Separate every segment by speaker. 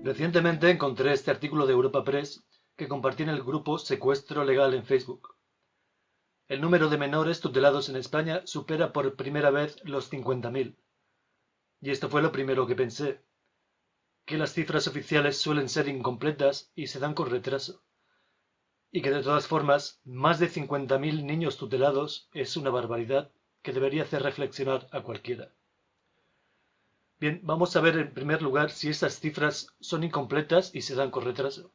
Speaker 1: Recientemente encontré este artículo de Europa Press que compartí en el grupo Secuestro Legal en Facebook. El número de menores tutelados en España supera por primera vez los 50.000. Y esto fue lo primero que pensé, que las cifras oficiales suelen ser incompletas y se dan con retraso. Y que de todas formas, más de 50.000 niños tutelados es una barbaridad que debería hacer reflexionar a cualquiera. Bien, vamos a ver en primer lugar si estas cifras son incompletas y se dan con retraso.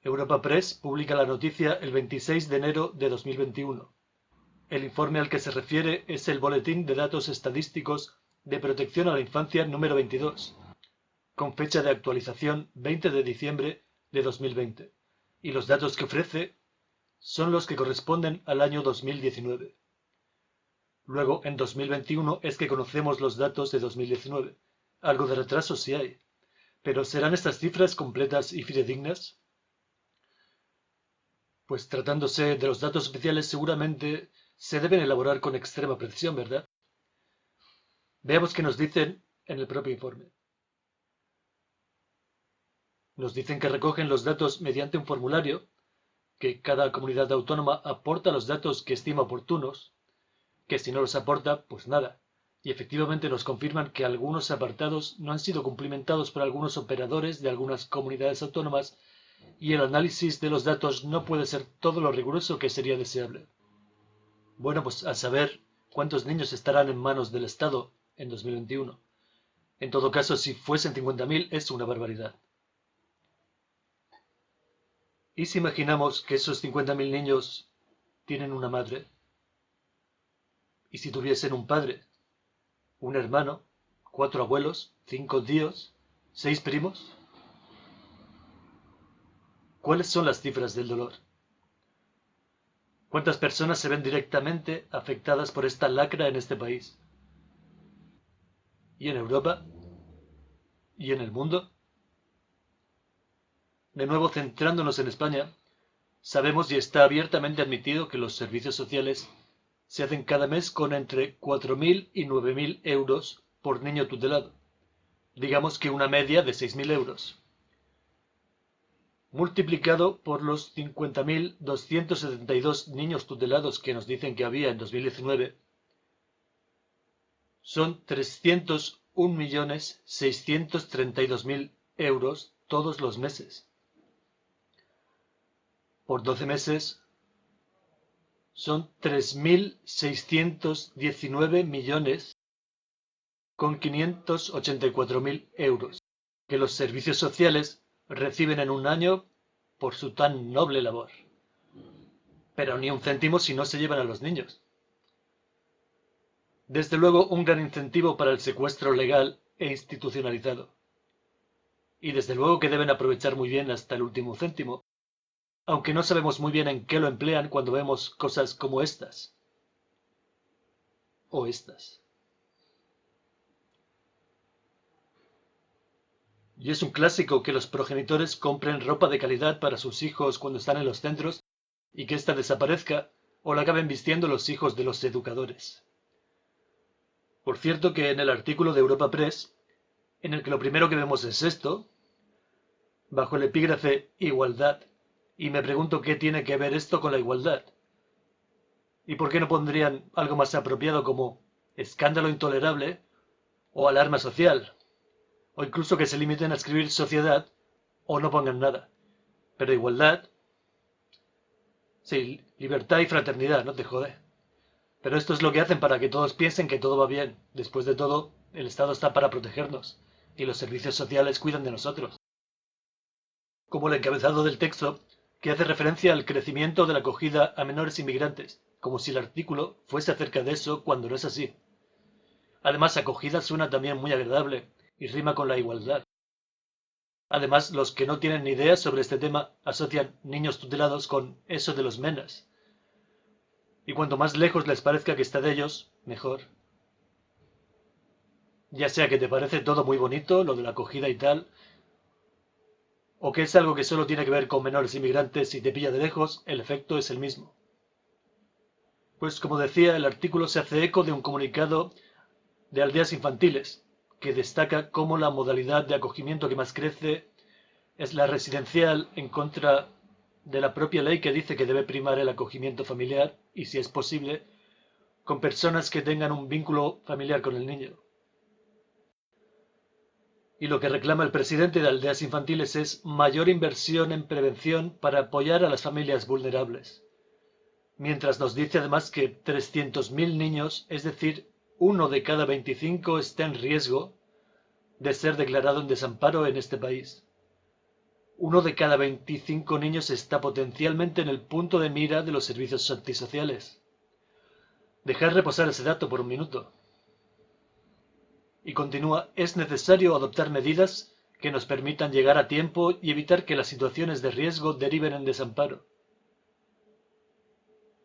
Speaker 1: Europa Press publica la noticia el 26 de enero de 2021. El informe al que se refiere es el Boletín de Datos Estadísticos de Protección a la Infancia número 22, con fecha de actualización 20 de diciembre de 2020, y los datos que ofrece son los que corresponden al año 2019. Luego, en 2021 es que conocemos los datos de 2019. Algo de retraso sí hay. Pero ¿serán estas cifras completas y fidedignas? Pues tratándose de los datos oficiales seguramente se deben elaborar con extrema precisión, ¿verdad? Veamos qué nos dicen en el propio informe. Nos dicen que recogen los datos mediante un formulario, que cada comunidad autónoma aporta los datos que estima oportunos, que si no los aporta, pues nada. Y efectivamente nos confirman que algunos apartados no han sido cumplimentados por algunos operadores de algunas comunidades autónomas y el análisis de los datos no puede ser todo lo riguroso que sería deseable. Bueno, pues a saber cuántos niños estarán en manos del Estado en 2021. En todo caso, si fuesen 50.000 es una barbaridad. ¿Y si imaginamos que esos 50.000 niños tienen una madre? ¿Y si tuviesen un padre, un hermano, 4 abuelos, 5 tíos, 6 primos? ¿Cuáles son las cifras del dolor? ¿Cuántas personas se ven directamente afectadas por esta lacra en este país? ¿Y en Europa? ¿Y en el mundo? De nuevo, centrándonos en España, sabemos y está abiertamente admitido que los servicios sociales se hacen cada mes con entre 4.000 y 9.000 euros por niño tutelado. Digamos que una media de 6.000 euros. Multiplicado por los 50.272 niños tutelados que nos dicen que había en 2019, son 301.632.000 euros todos los meses. Por 12 meses son 3.619 millones con 584.000 euros que los servicios sociales reciben en un año por su tan noble labor. Pero ni un céntimo si no se llevan a los niños. Desde luego, un gran incentivo para el secuestro legal e institucionalizado. Y desde luego que deben aprovechar muy bien hasta el último céntimo, aunque no sabemos muy bien en qué lo emplean cuando vemos cosas como estas. O estas. Y es un clásico que los progenitores compren ropa de calidad para sus hijos cuando están en los centros y que ésta desaparezca o la acaben vistiendo los hijos de los educadores. Por cierto que en el artículo de Europa Press, en el que lo primero que vemos es esto, bajo el epígrafe igualdad, y me pregunto qué tiene que ver esto con la igualdad. ¿Y por qué no pondrían algo más apropiado como escándalo intolerable o alarma social? O incluso que se limiten a escribir sociedad o no pongan nada. Pero igualdad, sí, libertad y fraternidad, no te jode. Pero esto es lo que hacen para que todos piensen que todo va bien. Después de todo, el Estado está para protegernos y los servicios sociales cuidan de nosotros. Como el encabezado del texto, que hace referencia al crecimiento de la acogida a menores inmigrantes, como si el artículo fuese acerca de eso cuando no es así. Además, acogida suena también muy agradable y rima con la igualdad. Además, los que no tienen ni idea sobre este tema asocian niños tutelados con eso de los menas. Y cuanto más lejos les parezca que está de ellos, mejor. Ya sea que te parece todo muy bonito, lo de la acogida y tal, o que es algo que solo tiene que ver con menores inmigrantes y te pilla de lejos, el efecto es el mismo. Pues como decía, el artículo se hace eco de un comunicado de aldeas infantiles, que destaca cómo la modalidad de acogimiento que más crece es la residencial, en contra de la propia ley que dice que debe primar el acogimiento familiar y, si es posible, con personas que tengan un vínculo familiar con el niño. Y lo que reclama el presidente de Aldeas Infantiles es mayor inversión en prevención para apoyar a las familias vulnerables. Mientras nos dice además que 300.000 niños, es decir, 1 de cada 25, está en riesgo de ser declarado en desamparo en este país. 1 de cada 25 niños está potencialmente en el punto de mira de los servicios antisociales. Dejad reposar ese dato por un minuto. Y continúa, es necesario adoptar medidas que nos permitan llegar a tiempo y evitar que las situaciones de riesgo deriven en desamparo.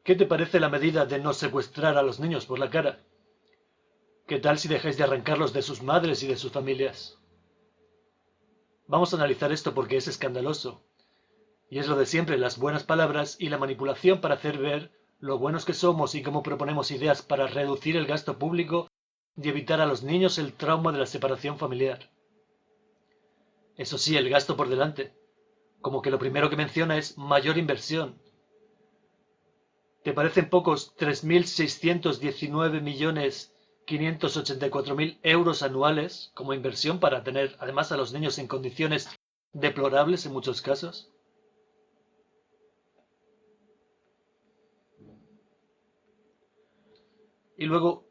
Speaker 1: ¿Qué te parece la medida de no secuestrar a los niños por la cara? ¿Qué tal si dejáis de arrancarlos de sus madres y de sus familias? Vamos a analizar esto porque es escandaloso. Y es lo de siempre, las buenas palabras y la manipulación para hacer ver lo buenos que somos y cómo proponemos ideas para reducir el gasto público y evitar a los niños el trauma de la separación familiar. Eso sí, el gasto por delante. Como que lo primero que menciona es mayor inversión. ¿Te parecen pocos 3.619.584.000 euros anuales como inversión para tener además a los niños en condiciones deplorables en muchos casos? Y luego,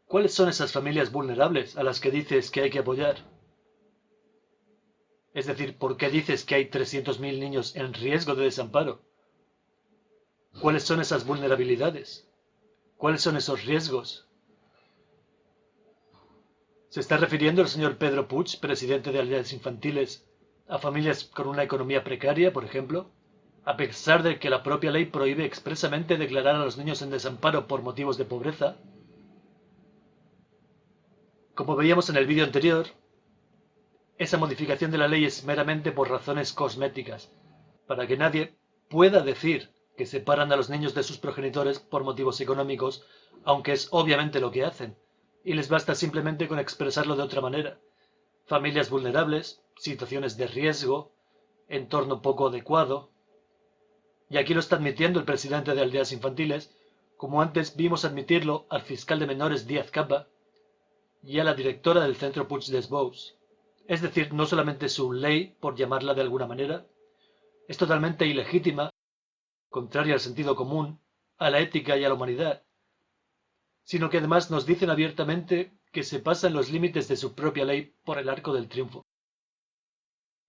Speaker 1: ¿cuáles son esas familias vulnerables a las que dices que hay que apoyar? Es decir, ¿por qué dices que hay 300.000 niños en riesgo de desamparo? ¿Cuáles son esas vulnerabilidades? ¿Cuáles son esos riesgos? ¿Se está refiriendo el señor Pedro Puig, presidente de Aldeas Infantiles, a familias con una economía precaria, por ejemplo? A pesar de que la propia ley prohíbe expresamente declarar a los niños en desamparo por motivos de pobreza. Como veíamos en el vídeo anterior, esa modificación de la ley es meramente por razones cosméticas, para que nadie pueda decir que separan a los niños de sus progenitores por motivos económicos, aunque es obviamente lo que hacen, y les basta simplemente con expresarlo de otra manera. Familias vulnerables, situaciones de riesgo, entorno poco adecuado. Y aquí lo está admitiendo el presidente de Aldeas Infantiles, como antes vimos admitirlo al fiscal de menores Díaz Capa y a la directora del Centro Puig des Bous. Es decir, no solamente su ley, por llamarla de alguna manera, es totalmente ilegítima, contraria al sentido común, a la ética y a la humanidad, sino que además nos dicen abiertamente que se pasan los límites de su propia ley por el arco del triunfo.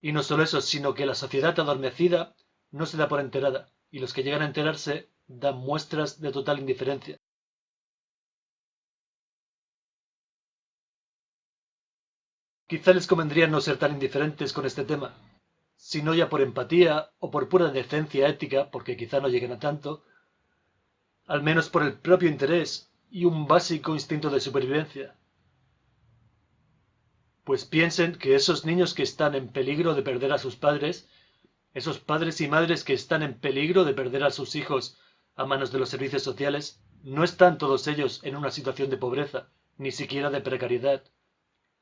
Speaker 1: Y no solo eso, sino que la sociedad adormecida no se da por enterada, y los que llegan a enterarse dan muestras de total indiferencia. Quizá les convendría no ser tan indiferentes con este tema, si no ya por empatía o por pura decencia ética, porque quizá no lleguen a tanto, al menos por el propio interés y un básico instinto de supervivencia. Pues piensen que esos niños que están en peligro de perder a sus padres, esos padres y madres que están en peligro de perder a sus hijos a manos de los servicios sociales, no están todos ellos en una situación de pobreza, ni siquiera de precariedad,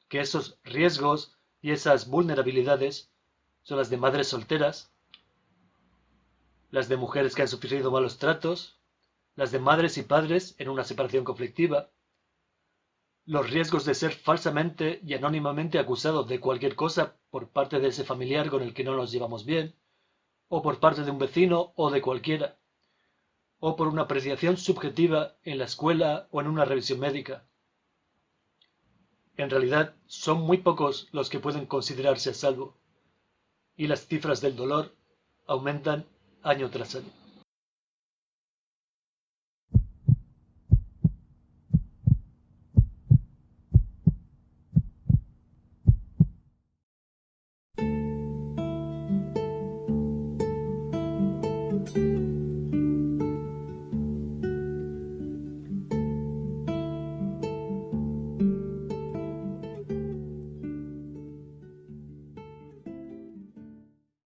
Speaker 1: que esos riesgos y esas vulnerabilidades son las de madres solteras, las de mujeres que han sufrido malos tratos, las de madres y padres en una separación conflictiva, los riesgos de ser falsamente y anónimamente acusados de cualquier cosa por parte de ese familiar con el que no nos llevamos bien, o por parte de un vecino o de cualquiera, o por una apreciación subjetiva en la escuela o en una revisión médica. En realidad, son muy pocos los que pueden considerarse a salvo, y las cifras del dolor aumentan año tras año.